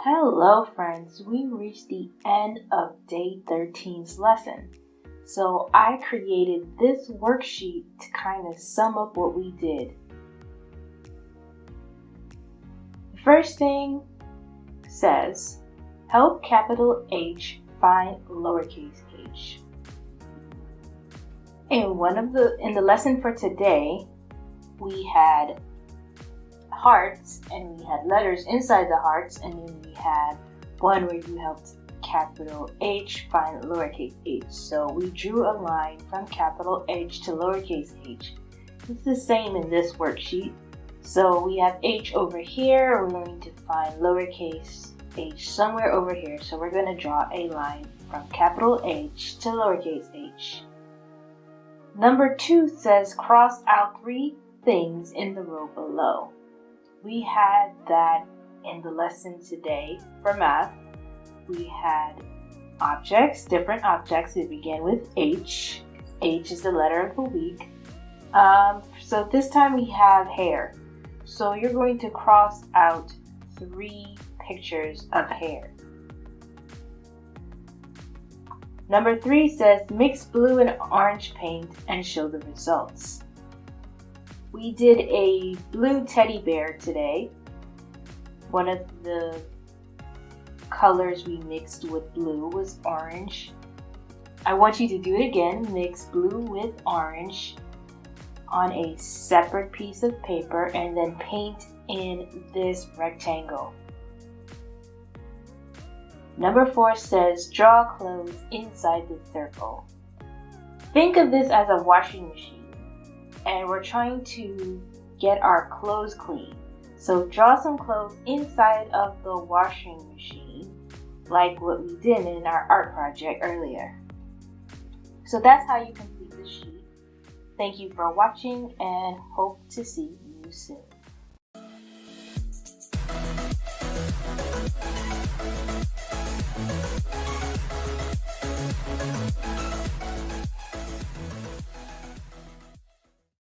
Hello friends, we reached the end of day 13's lesson. So I created this worksheet to kind of sum up what we did. The first thing says, help capital H find lowercase h. In the lesson for today, we had hearts and we had letters inside the hearts, and then we had one where you helped capital H find lowercase h. So we drew a line from capital H to lowercase h. It's the same in this worksheet. So we have H over here. We're going to find lowercase h somewhere over here. So we're going to draw a line from capital H to lowercase h. Number 2 says cross out 3 things in the row below. We had that in the lesson today for math. We had objects, different objects that begin with H. H is the letter of the week. So this time we have hair. So you're going to cross out 3 pictures of hair. Number 3 says mix blue and orange paint and show the results. We did a blue teddy bear today. One of the colors we mixed with blue was orange. I want you to do it again. Mix blue with orange on a separate piece of paper and then paint in this rectangle. Number 4 says draw clothes inside the circle. Think of this as a washing machine, and we're trying to get our clothes clean. So draw some clothes inside of the washing machine, like what we did in our art project earlier. So that's how you complete the sheet. Thank you for watching and hope to see you soon.